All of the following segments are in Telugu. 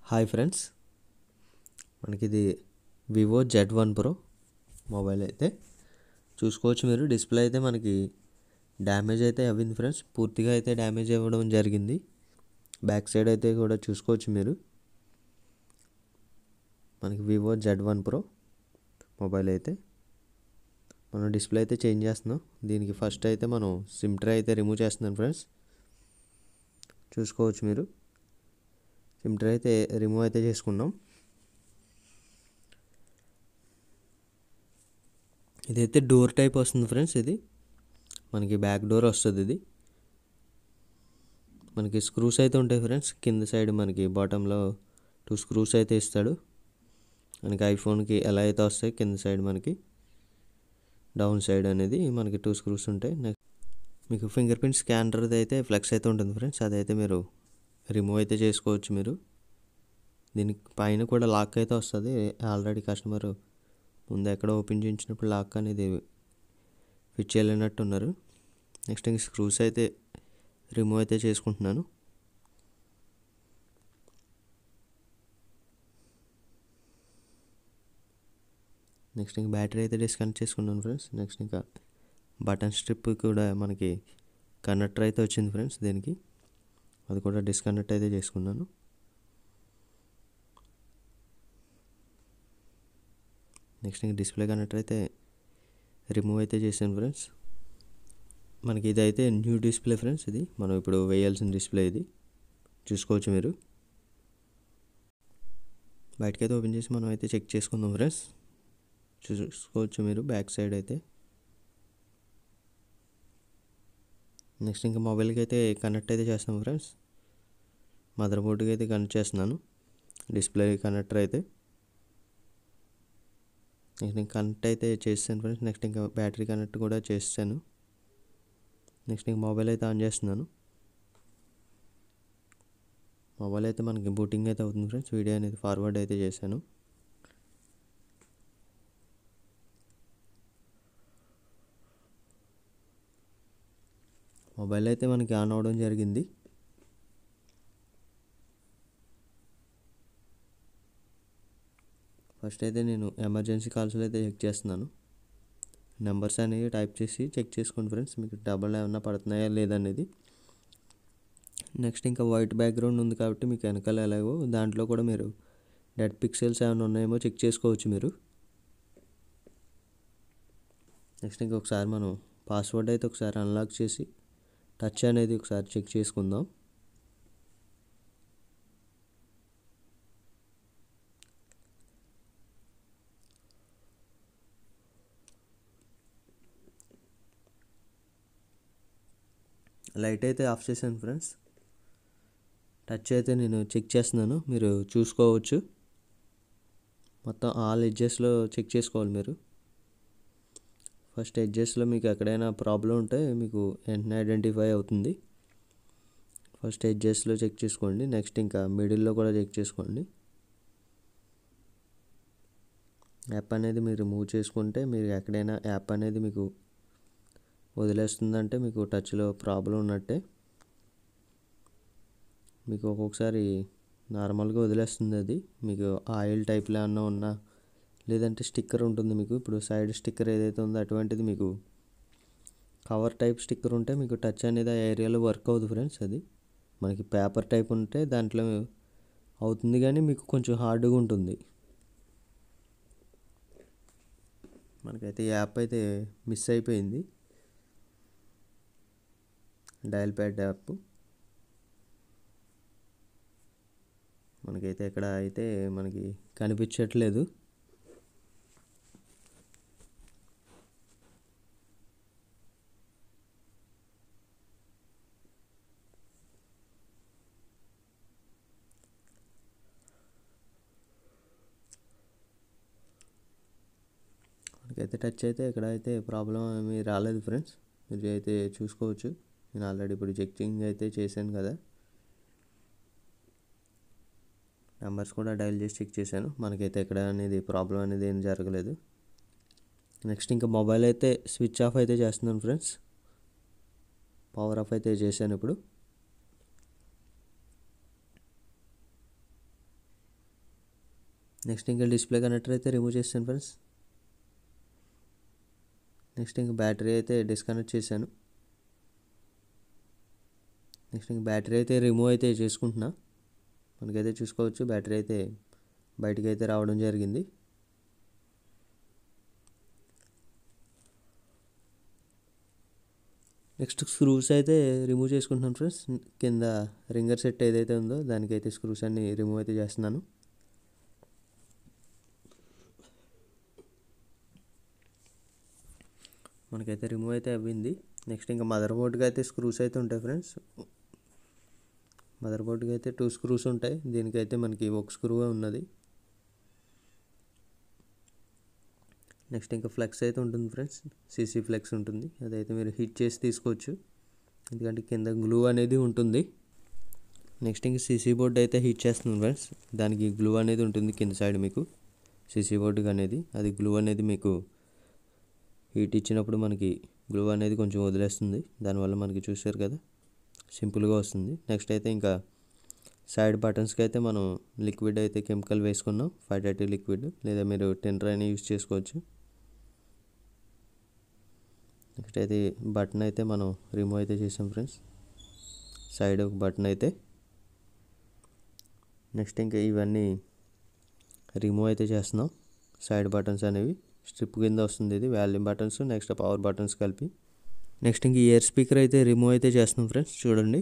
హాయ్ ఫ్రెండ్స్, మనకి ఇది వివో Z1 Pro మొబైల్ అయితే చూసుకోవచ్చు. మీరు డిస్ప్లే అయితే మనకి డ్యామేజ్ అయితే అవ్వింది ఫ్రెండ్స్, పూర్తిగా అయితే డ్యామేజ్ అవ్వడం జరిగింది. బ్యాక్ సైడ్ అయితే కూడా చూసుకోవచ్చు మీరు. మనకి వివో Z1 Pro మొబైల్ అయితే మనం డిస్ప్లే అయితే చేంజ్ చేస్తున్నాం. దీనికి ఫస్ట్ అయితే మనం సిమ్ ట్రే అయితే రిమూవ్ చేస్తున్నాం ఫ్రెండ్స్. చూసుకోవచ్చు మీరు, సిమ్ ట్రే అయితే రిమూవ్ అయితే చేసుకున్నాం. ఇదైతే డోర్ టైప్ వస్తుంది ఫ్రెండ్స్. ఇది మనకి బ్యాక్ డోర్ వస్తుంది. ఇది మనకి స్క్రూస్ అయితే ఉంటాయి ఫ్రెండ్స్. కింద సైడ్ మనకి బాటంలో 2 స్క్రూస్ అయితే ఇస్తాడు. మనకి ఐఫోన్కి ఎలా అయితే వస్తాయి, కింద సైడ్ మనకి డౌన్ సైడ్ అనేది మనకి 2 స్క్రూస్ ఉంటాయి. నెక్స్ట్ మీకు ఫింగర్ ప్రింట్ స్కానర్ది అయితే ఫ్లెక్స్ అయితే ఉంటుంది ఫ్రెండ్స్. అదైతే మీరు రిమూవ్ అయితే చేసుకోవచ్చు మీరు. దీనికి పైన కూడా లాక్ అయితే వస్తుంది. ఆల్రెడీ కస్టమర్ ముందు ఎక్కడ ఓపెన్ చేయించినప్పుడు లాక్ అనేది ఫిట్ చేయలేనట్టు ఉన్నారు. నెక్స్ట్ ఇంక స్క్రూస్ అయితే రిమూవ్ అయితే చేసుకుంటున్నాను. నెక్స్ట్ ఇంక బ్యాటరీ అయితే డిస్కనెక్ట్ చేసుకున్నాను ఫ్రెండ్స్. నెక్స్ట్ ఇంకా బటన్ స్ట్రిప్ కూడా మనకి కనెక్టర్ అయితే వచ్చింది ఫ్రెండ్స్. దీనికి అది కూడా డిస్కనెక్ట్ అయితే చేసుకున్నాను. నెక్స్ట్ ఇంక డిస్ప్లే కనెక్టర్ అయితే రిమూవ్ అయితే చేశాను ఫ్రెండ్స్. మనకి ఇదైతే న్యూ డిస్ప్లే ఫ్రెండ్స్. ఇది మనం ఇప్పుడు వేయాల్సిన డిస్ప్లే. ఇది చూసుకోవచ్చు మీరు. బయటకైతే ఓపెన్ చేసి మనం అయితే చెక్ చేసుకుందాం ఫ్రెండ్స్. చూసుకోవచ్చు మీరు బ్యాక్ సైడ్ అయితే. నెక్స్ట్ ఇంకా మొబైల్కి అయితే కనెక్ట్ అయితే చేస్తాం ఫ్రెండ్స్. మదర్ బోర్డ్కి అయితే కనెక్ట్ చేస్తున్నాను డిస్ప్లే కనెక్టర్ అయితే. నెక్స్ట్ ఇంకా కనెక్ట్ అయితే చేస్తాను ఫ్రెండ్స్. నెక్స్ట్ ఇంకా బ్యాటరీ కనెక్ట్ కూడా చేస్తాను. నెక్స్ట్ ఇంక మొబైల్ అయితే ఆన్ చేస్తున్నాను. మొబైల్ అయితే మనకి బూటింగ్ అయితే అవుతుంది ఫ్రెండ్స్. వీడియో అనేది ఫార్వర్డ్ అయితే చేశాను. మొబైల్ అయితే మనకి ఆన్ అవ్వడం జరిగింది. ఫస్ట్ అయితే నేను ఎమర్జెన్సీ కాల్స్లో అయితే చెక్ చేస్తున్నాను. నెంబర్స్ అనేవి టైప్ చేసి చెక్ చేసుకోండి ఫ్రెండ్స్, మీకు డబల్ ఏమన్నా పడుతున్నాయా లేదనేది. నెక్స్ట్ ఇంకా వైట్ బ్యాక్గ్రౌండ్ ఉంది కాబట్టి మీకు వెనకాల ఎలాగో దాంట్లో కూడా మీరు డెడ్ పిక్సెల్స్ ఏమైనా ఉన్నాయేమో చెక్ చేసుకోవచ్చు మీరు. నెక్స్ట్ ఇంకొకసారి మనం పాస్వర్డ్ అయితే ఒకసారి అన్లాక్ చేసి టచ్ అనేది ఒకసారి చెక్ చేసుకుందాం. లైట్ అయితే ఆఫ్ చేశాను ఫ్రెండ్స్. టచ్ అయితే నేను చెక్ చేస్తున్నాను, మీరు చూసుకోవచ్చు. మొత్తం ఆల్ ఎడ్జెస్లో చెక్ చేసుకోవాలి మీరు. ఫస్ట్ ఎడ్జెస్లో మీకు ఎక్కడైనా ప్రాబ్లం ఉంటే మీకు వెంటనే ఐడెంటిఫై అవుతుంది. ఫస్ట్ ఎడ్జెస్లో చెక్ చేసుకోండి. నెక్స్ట్ ఇంకా మిడిల్లో కూడా చెక్ చేసుకోండి. యాప్ అనేది మీరు మూవ్ చేసుకుంటే మీరు ఎక్కడైనా యాప్ అనేది మీకు వదిలేస్తుందంటే మీకు టచ్లో ప్రాబ్లం ఉన్నట్టే. మీకు ఒక్కొక్కసారి నార్మల్గా వదిలేస్తుంది అది. మీకు ఆయిల్ టైప్లో ఏమన్నా ఉన్నా లేదంటే స్టిక్కర్ ఉంటుంది మీకు. ఇప్పుడు సైడ్ స్టిక్కర్ ఏదైతే ఉందో అటువంటిది మీకు కవర్ టైప్ స్టిక్కర్ ఉంటే మీకు టచ్ అనేది ఆ ఏరియాలో వర్క్ అవుతుంది ఫ్రెండ్స్. అది మనకి పేపర్ టైప్ ఉంటే దాంట్లో అవుతుంది, కానీ మీకు కొంచెం హార్డ్గా ఉంటుంది. మనకైతే యాప్ అయితే మిస్ అయిపోయింది, డయల్ ప్యాడ్ యాప్. మనకైతే ఎక్కడ అయితే మనకి కనిపించట్లేదు. మనకైతే టచ్ అయితే ఎక్కడైతే ప్రాబ్లం ఏమీ రాలేదు ఫ్రెండ్స్. మీరు అయితే చూసుకోవచ్చు. నేను ఆల్రెడీ ఇప్పుడు చెకింగ్ అయితే చేశాను కదా, నెంబర్స్ కూడా డయల్ చేసి చెక్ చేశాను. మనకైతే ఎక్కడ అనేది ప్రాబ్లం అనేది ఏం జరగలేదు. నెక్స్ట్ ఇంకా మొబైల్ అయితే స్విచ్ ఆఫ్ అయితే చేస్తున్నాను ఫ్రెండ్స్. పవర్ ఆఫ్ అయితే చేశాను ఇప్పుడు. నెక్స్ట్ ఇంకా డిస్ప్లే కనెక్టర్ అయితే రిమూవ్ చేస్తాను ఫ్రెండ్స్. నెక్స్ట్ ఇంకా బ్యాటరీ అయితే డిస్కనెక్ట్ చేశాను. నెక్స్ట్ ఇంకా బ్యాటరీ అయితే రిమూవ్ అయితే చేసుకుంటున్నా. మనకైతే చూసుకోవచ్చు బ్యాటరీ అయితే బయటికి అయితే రావడం జరిగింది. నెక్స్ట్ స్క్రూస్ అయితే రిమూవ్ చేసుకుంటున్నాను ఫ్రెండ్స్. కింద రింగర్ సెట్ ఏదైతే ఉందో దానికైతే స్క్రూస్ అన్ని రిమూవ్ అయితే చేస్తున్నాను. మనకైతే రిమూవ్ అయితే అవ్వింది. నెక్స్ట్ ఇంకా మదర్ బోర్డ్కి అయితే స్క్రూస్ అయితే ఉంటాయి ఫ్రెండ్స్. మదర్ బోర్డ్కి అయితే 2 స్క్రూస్ ఉంటాయి. దీనికైతే మనకి ఒక స్క్రూ ఉన్నది. నెక్స్ట్ ఇంకా ఫ్లెక్స్ అయితే ఉంటుంది ఫ్రెండ్స్. సీసీ ఫ్లెక్స్ ఉంటుంది. అదైతే మీరు హిట్ చేసి తీసుకోవచ్చు, ఎందుకంటే కింద గ్లూ అనేది ఉంటుంది. నెక్స్ట్ ఇంకా సీసీ బోర్డ్ అయితే హిట్ చేస్తున్నాను ఫ్రెండ్స్. దానికి గ్లూ అనేది ఉంటుంది కింద సైడ్ మీకు సీసీ బోర్డుకి అనేది. అది గ్లూ అనేది మీకు హీట్ ఇచ్చినప్పుడు మనకి గ్లూ అనేది కొంచెం వదిలేస్తుంది. దానివల్ల మనకి చూసారు కదా సింపుల్గా వస్తుంది. నెక్స్ట్ అయితే ఇంకా సైడ్ బటన్స్కి అయితే మనం లిక్విడ్ అయితే కెమికల్ వేసుకున్నాం, 530 లిక్విడ్, లేదా మీరు టెండర్ అయినా యూజ్ చేసుకోవచ్చు. నెక్స్ట్ అయితే బటన్ అయితే మనం రిమూవ్ అయితే చేసాం ఫ్రెండ్స్, సైడ్ ఒక బటన్ అయితే. నెక్స్ట్ ఇంకా ఇవన్నీ రిమూవ్ అయితే చేస్తున్నాం. సైడ్ బటన్స్ అనేవి స్ట్రిప్ కింద వస్తుంది. ఇది volume buttons, next power buttons కలిపి. నెక్స్ట్ ఇంక ఇయర్ స్పీకర్ అయితే రిమూవ్ అయితే చేస్తున్నాం ఫ్రెండ్స్. చూడండి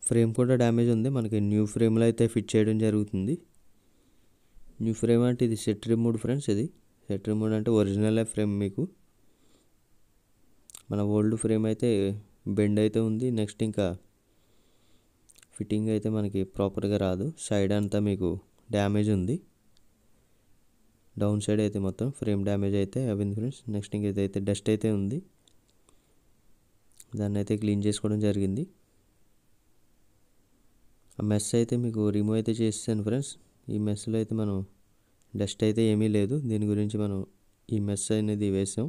ఫ్రేమ్ కూడా డ్యామేజ్ ఉంది. మనకి న్యూ ఫ్రేమ్లో అయితే ఫిట్ చేయడం జరుగుతుంది. న్యూ ఫ్రేమ్ అంటే ఇది సెట్ రిమూవ్డ్ ఫ్రెండ్స్. ఇది సెట్ రిమూవ్డ్ అంటే ఒరిజినల్ ఫ్రేమ్. మీకు మన ఓల్డ్ ఫ్రేమ్ అయితే బెండ్ అయితే ఉంది. నెక్స్ట్ ఇంకా ఫిట్టింగ్ అయితే మనకి ప్రాపర్గా రాదు. సైడ్ అంతా మీకు డ్యామేజ్ ఉంది. డౌన్ సైడ్ అయితే మొత్తం ఫ్రేమ్ డ్యామేజ్ అయితే అయింది ఫ్రెండ్స్. నెక్స్ట్ ఇంక ఇదైతే డస్ట్ అయితే ఉంది. దాన్ని అయితే క్లీన్ చేసుకోవడం జరిగింది. ఆ మెస్ అయితే మీకు రిమూవ్ అయితే చేసాను ఫ్రెండ్స్. ఈ మెస్లో అయితే మనం డస్ట్ అయితే ఏమీ లేదు. దీని గురించి మనం ఈ మెస్ అనేది వేసాం.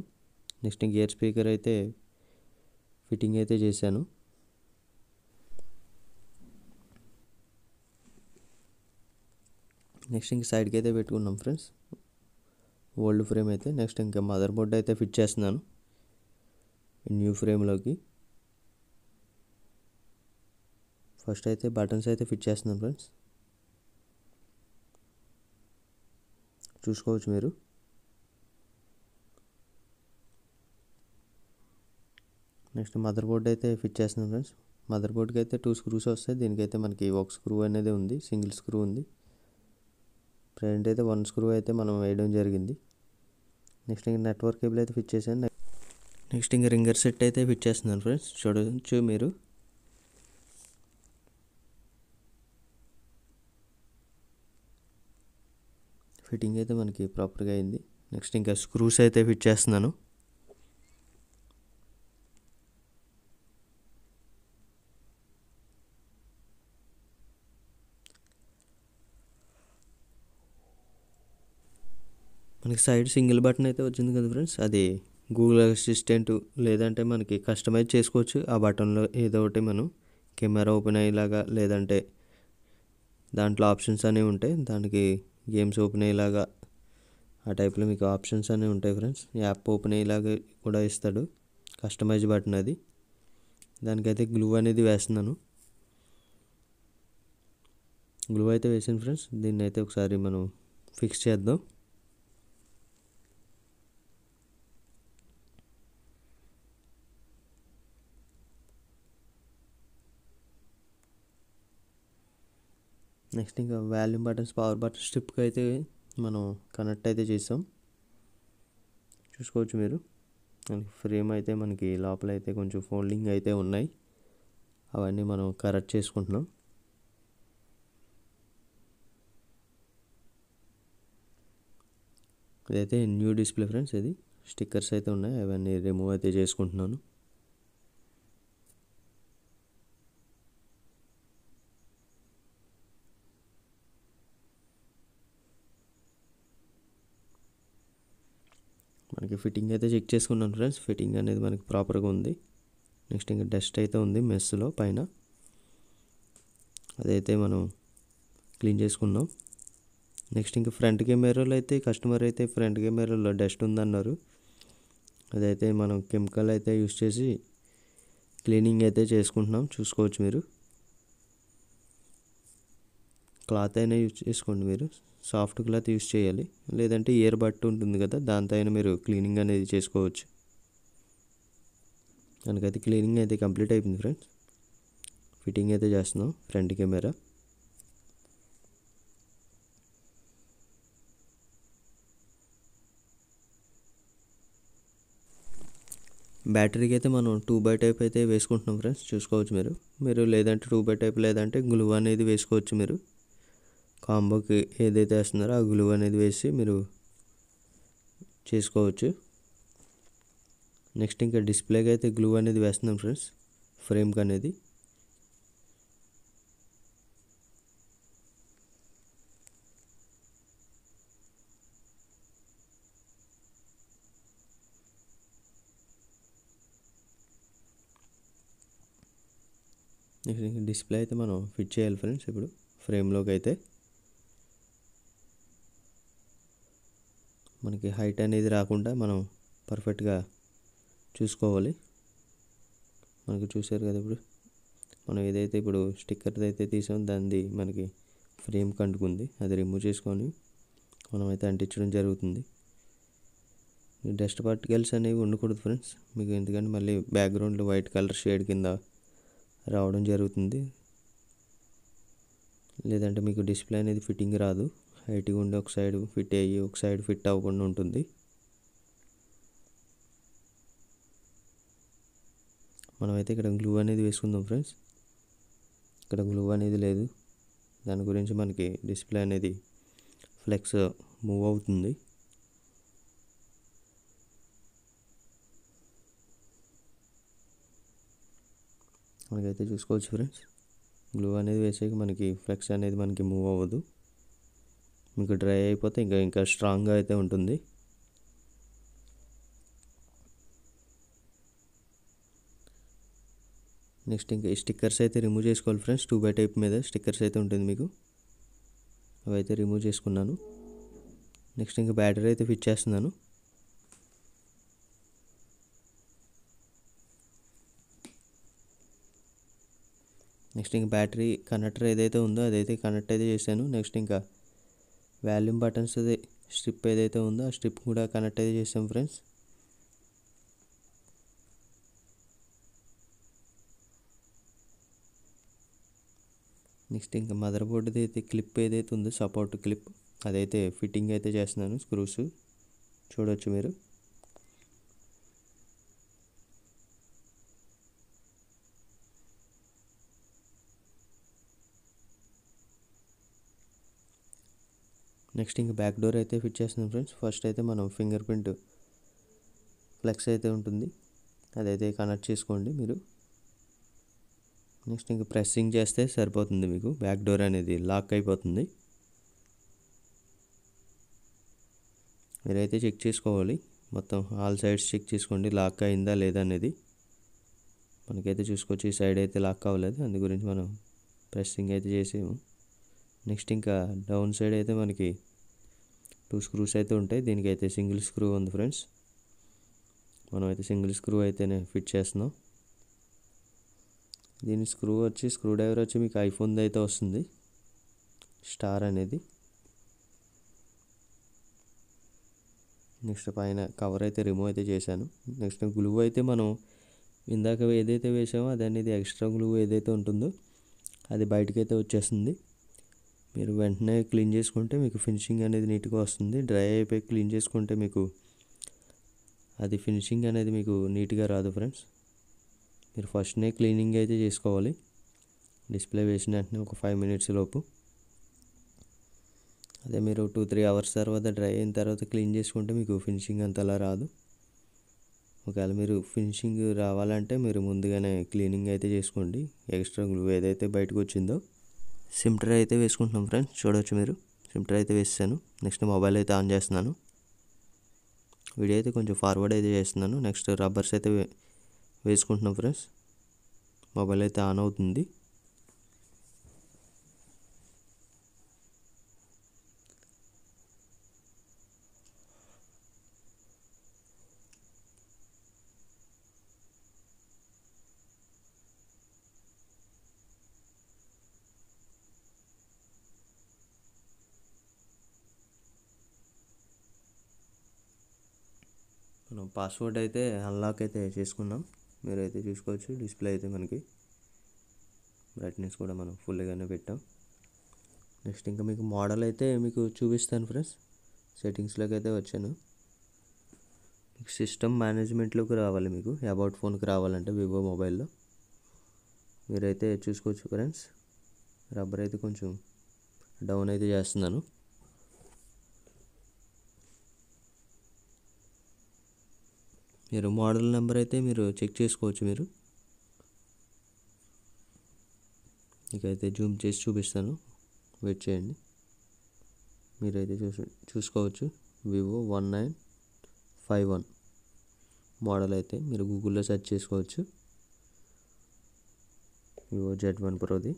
నెక్స్ట్ ఇంక ఇయర్ స్పీకర్ అయితే ఫిట్టింగ్ అయితే చేశాను. నెక్స్ట్ ఇంక సైడ్కి అయితే పెట్టుకున్నాం ఫ్రెండ్స్ ఓల్డ్ ఫ్రేమ్ అయితే. నెక్స్ట్ ఇంకా మదర్ బోర్డ్ అయితే ఫిట్ చేస్తున్నాను న్యూ ఫ్రేమ్లోకి. ఫస్ట్ అయితే బటన్స్ అయితే ఫిట్ చేస్తున్నాను ఫ్రెండ్స్. చూసుకోవచ్చు మీరు. నెక్స్ట్ మదర్ బోర్డ్ అయితే ఫిట్ చేస్తున్నాను ఫ్రెండ్స్. మదర్ బోర్డ్కి అయితే 2 స్క్రూస్ వస్తాయి. దీనికైతే మనకి ఒక స్క్రూ అనేది ఉంది, సింగిల్ స్క్రూ ఉంది. ప్రజెంట్ అయితే 1 స్క్రూ అయితే మనం వేయడం జరిగింది. నెక్స్ట్ ఇంకా నెట్వర్క్ కేబుల్ అయితే ఫిట్ చేశాను. నెక్స్ట్ ఇంకా రింగర్ సెట్ అయితే ఫిట్ చేస్తున్నాను ఫ్రెండ్స్. చూడవచ్చు మీరు. ఫిట్టింగ్ అయితే మనకి ప్రాపర్గా అయింది. నెక్స్ట్ ఇంకా స్క్రూస్ అయితే ఫిట్ చేస్తున్నాను. మనకి సైడ్ సింగిల్ బటన్ అయితే వచ్చింది కదా ఫ్రెండ్స్. అది గూగుల్ అసిస్టెంట్ లేదంటే మనకి కస్టమైజ్ చేసుకోవచ్చు. ఆ బటన్లో ఏదో ఒకటి మనం కెమెరా ఓపెన్ అయ్యేలాగా, లేదంటే దాంట్లో ఆప్షన్స్ అనేవి ఉంటాయి. దానికి గేమ్స్ ఓపెన్ అయ్యేలాగా ఆ టైప్లో మీకు ఆప్షన్స్ అనేవి ఉంటాయి ఫ్రెండ్స్. యాప్ ఓపెన్ అయ్యేలాగా కూడా ఇస్తాడు. కస్టమైజ్ బటన్ అది. దానికైతే గ్లూ అనేది వేస్తున్నాను. గ్లూ అయితే వేసాను ఫ్రెండ్స్. దీన్ని అయితే ఒకసారి మనం ఫిక్స్ చేద్దాం. నెక్స్ట్ ఇంకా వాల్యూమ్ బటన్స్, పవర్ బటన్ స్ట్రిప్కి అయితే మనం కనెక్ట్ అయితే చేసాం. చూసుకోవచ్చు మీరు. ఫ్రేమ్ అయితే మనకి లోపల అయితే కొంచెం ఫోల్డింగ్ అయితే ఉన్నాయి. అవన్నీ మనం కరెక్ట్ చేసుకుంటున్నాం. ఇదైతే న్యూ డిస్ప్లే ఫ్రెండ్స్. ఇది స్టిక్కర్స్ అయితే ఉన్నాయి, అవన్నీ రిమూవ్ అయితే చేసుకుంటున్నాను. మనకి ఫిట్టింగ్ అయితే చెక్ చేసుకున్నాను ఫ్రెండ్స్. ఫిట్టింగ్ అనేది మనకి ప్రాపర్గా ఉంది. నెక్స్ట్ ఇంకా డస్ట్ అయితే ఉంది మెస్లో పైన, అదైతే మనం క్లీన్ చేసుకున్నాం. నెక్స్ట్ ఇంకా ఫ్రంట్ కెమెరాలో అయితే కస్టమర్ అయితే ఫ్రంట్ కెమెరాలో డస్ట్ ఉందన్నారు. అదైతే మనం కెమికల్ అయితే యూస్ చేసి క్లీనింగ్ అయితే చేసుకుంటున్నాం, చూసుకోవచ్చు మీరు. క్లాత్ అయినా యూజ్ చేసుకోండి మీరు, సాఫ్ట్ క్లాత్ యూజ్ చేయాలి, లేదంటే ఇయర్ బట్ ఉంటుంది కదా దాంతో అయినా మీరు క్లీనింగ్ అనేది చేసుకోవచ్చు. దానికైతే క్లీనింగ్ అయితే కంప్లీట్ అయిపోయింది ఫ్రెండ్స్. ఫిట్టింగ్ అయితే చేస్తున్నాం ఫ్రంట్ కెమెరా. బ్యాటరీకి అయితే మనం 2x టైప్ అయితే వేసుకుంటున్నాం ఫ్రెండ్స్, చూసుకోవచ్చు మీరు లేదంటే 2x టైప్ లేదంటే గ్లూ అనేది వేసుకోవచ్చు. మీరు కాంబోకి ఏదైతే వేస్తున్నారో ఆ గ్లూ అనేది వేసి మీరు చేసుకోవచ్చు. నెక్స్ట్ ఇంకా డిస్ప్లేకి అయితే గ్లూ అనేది వేస్తున్నాం ఫ్రెండ్స్, ఫ్రేమ్కి అనేది. నెక్స్ట్ డిస్ప్లే అయితే మనం ఫిట్ చేయాలి ఫ్రెండ్స్. ఇప్పుడు ఫ్రేమ్లోకి అయితే మనకి హైట్ అనేది రాకుండా మనం పర్ఫెక్ట్గా చూసుకోవాలి. మనకు చూసారు కదా, ఇప్పుడు మనం ఏదైతే ఇప్పుడు స్టిక్కర్ అయితే తీసామో దాన్ని మనకి ఫ్రేమ్ కంటుకుంది, అది రిమూవ్ చేసుకొని మనం అయితే అంటించడం జరుగుతుంది. డస్ట్ పార్టికల్స్ అనేవి ఉండకూడదు ఫ్రెండ్స్ మీకు, ఎందుకంటే మళ్ళీ బ్యాక్గ్రౌండ్లో వైట్ కలర్ షేడ్ కింద రావడం జరుగుతుంది. లేదంటే మీకు డిస్ప్లే అనేది ఫిట్టింగ్ రాదు, హైట్గా ఉండి ఒక సైడ్ ఫిట్ అయ్యి ఒక సైడ్ ఫిట్ అవ్వకుండా ఉంటుంది. మనమైతే ఇక్కడ గ్లూ అనేది వేసుకుందాం ఫ్రెండ్స్. ఇక్కడ గ్లూ అనేది లేదు, దాని గురించి మనకి డిస్ప్లే అనేది ఫ్లెక్స్ మూవ్ అవుతుంది. మనకైతే చూసుకోవచ్చు ఫ్రెండ్స్, గ్లూ అనేది వేసాక మనకి ఫ్లెక్స్ అనేది మనకి మూవ్ అవ్వదు. మీకు డ్రై అయిపోతే ఇంకా స్ట్రాంగ్గా అయితే ఉంటుంది. నెక్స్ట్ ఇంకా ఈ స్టిక్కర్స్ అయితే రిమూవ్ చేసుకోవాలి ఫ్రెండ్స్. 2x టైప్ మీద స్టిక్కర్స్ అయితే ఉంటుంది మీకు, అవి అయితే రిమూవ్ చేసుకున్నాను. నెక్స్ట్ ఇంకా బ్యాటరీ అయితే ఫిట్ చేస్తున్నాను. నెక్స్ట్ ఇంకా బ్యాటరీ కనెక్టర్ ఏదైతే ఉందో అదైతే కనెక్ట్ అయితే చేశాను. నెక్స్ట్ ఇంకా వాల్యూమ్ బటన్స్ స్ట్రిప్ ఏదైతే ఉందో ఆ స్ట్రిప్ కూడా కనెక్ట్ అయితే చేసాం ఫ్రెండ్స్. నెక్స్ట్ ఇంకా మదర్ బోర్డ్ అయితే క్లిప్ ఏదైతే ఉందో సపోర్ట్ క్లిప్ అదైతే ఫిట్టింగ్ అయితే చేస్తున్నాను, స్క్రూస్ చూడవచ్చు మీరు. నెక్స్ట్ ఇంకా బ్యాక్ డోర్ అయితే ఫిట్ చేస్తున్నాం ఫ్రెండ్స్. ఫస్ట్ అయితే మనం ఫింగర్ ప్రింట్ ఫ్లెక్స్ అయితే ఉంటుంది, అదైతే కనెక్ట్ చేసుకోండి మీరు. నెక్స్ట్ ఇంకా ప్రెస్సింగ్ చేస్తే సరిపోతుంది, మీకు బ్యాక్ డోర్ అనేది లాక్ అయిపోతుంది. మీరైతే చెక్ చేసుకోవాలి, మొత్తం ఆల్ సైడ్స్ చెక్ చేసుకోండి లాక్ అయిందా లేదా అనేది. మనకైతే చూసుకోవచ్చు ఈ సైడ్ అయితే లాక్ అవ్వలేదు, అందు గురించి మనం ప్రెస్సింగ్ అయితే చేసాము. నెక్స్ట్ ఇంకా డౌన్ సైడ్ అయితే మనకి 2 స్క్రూస్ అయితే ఉంటాయి, దీనికైతే సింగిల్ స్క్రూ ఉంది ఫ్రెండ్స్. మనం అయితే సింగిల్ స్క్రూ అయితేనే ఫిట్ చేస్తున్నాం. దీని స్క్రూ డ్రైవర్ వచ్చి మీకు ఐఫోన్ అయితే వస్తుంది, స్టార్ అనేది. నెక్స్ట్ పైన కవర్ అయితే రిమూవ్ అయితే చేశాను. నెక్స్ట్ గ్లూ అయితే మనం ఇందాక ఏదైతే వేసామో అది అనేది ఎక్స్ట్రా గ్లూ ఏదైతే ఉంటుందో అది బయటకైతే వచ్చేస్తుంది. మీరు వెంటనే క్లీన్ చేసుకుంటే మీకు ఫినిషింగ్ అనేది నీట్గా వస్తుంది. డ్రై అయిపోయి క్లీన్ చేసుకుంటే మీకు అది ఫినిషింగ్ అనేది మీకు నీట్గా రాదు ఫ్రెండ్స్. మీరు ఫస్ట్నే క్లీనింగ్ అయితే చేసుకోవాలి, డిస్ప్లే వేసిన వెంటనే ఒక 5 మినిట్స్ లోపు. అదే మీరు 2-3 అవర్స్ తర్వాత డ్రై అయిన తర్వాత క్లీన్ చేసుకుంటే మీకు ఫినిషింగ్ అంతలా రాదు. ఒకవేళ మీరు ఫినిషింగ్ రావాలంటే మీరు ముందుగానే క్లీనింగ్ అయితే చేసుకోండి. ఎక్స్ట్రా గ్లూ ఏదైతే బయటకు వచ్చిందో సిమ్ ట్రే అయితే వేసుకుంటున్నాం ఫ్రెండ్స్, చూడవచ్చు మీరు. సిమ్ ట్రే అయితే వేసాను. నెక్స్ట్ మొబైల్ అయితే ఆన్ చేస్తున్నాను, వీడియో అయితే కొంచెం ఫార్వర్డ్ అయితే చేస్తున్నాను. నెక్స్ట్ రబ్బర్స్ అయితే వేసుకుంటున్నాం ఫ్రెండ్స్. మొబైల్ అయితే ఆన్ అవుతుంది. మనం పాస్వర్డ్ అయితే అన్లాక్ అయితే చేసుకున్నాం. మీరైతే చూసుకోవచ్చు. డిస్ప్లే అయితే మనకి బ్రైట్నెస్ కూడా మనం ఫుల్గానే పెట్టాం. నెక్స్ట్ ఇంకా మీకు మోడల్ అయితే మీకు చూపిస్తాను ఫ్రెండ్స్. సెట్టింగ్స్లోకి అయితే వచ్చాను. మీకు సిస్టమ్ మేనేజ్మెంట్లోకి రావాలి. మీకు అబౌట్ ఫోన్కి రావాలంటే వివో మొబైల్లో మీరైతే చూసుకోవచ్చు ఫ్రెండ్స్. రబ్బర్ అయితే కొంచెం డౌన్ అయితే చేస్తున్నాను. మీరు మోడల్ నెంబర్ అయితే మీరు చెక్ చేసుకోవచ్చు. మీరు మీకైతే జూమ్ చేసి చూపిస్తాను, వెయిట్ చేయండి. మీరైతే చూసుకోవచ్చు. వివో 1951 మోడల్ అయితే మీరు గూగుల్లో సెర్చ్ చేసుకోవచ్చు. Vivo Z1 ప్రోది.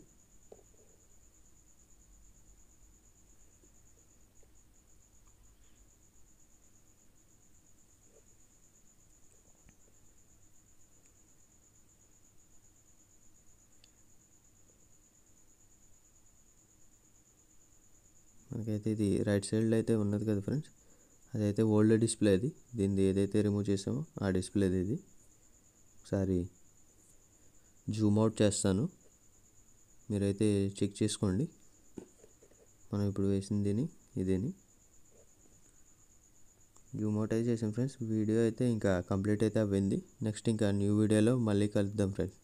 మనకైతే ఇది రైట్ సైడ్లో అయితే ఉన్నది కదా ఫ్రెండ్స్, అదైతే ఓల్డ్ డిస్ప్లే. అది దీన్ని ఏదైతే రిమూవ్ చేసామో ఆ డిస్ప్లేది ఇది. ఒకసారి జూమ్ అవుట్ చేస్తాను, మీరైతే చెక్ చేసుకోండి. మనం ఇప్పుడు వేసింది ఇదేని జూమ్ అవుట్ అయితే చేసాం ఫ్రెండ్స్. వీడియో అయితే ఇంకా కంప్లీట్ అయితే అవ్వింది. నెక్స్ట్ ఇంకా న్యూ వీడియోలో మళ్ళీ కలుద్దాం ఫ్రెండ్స్.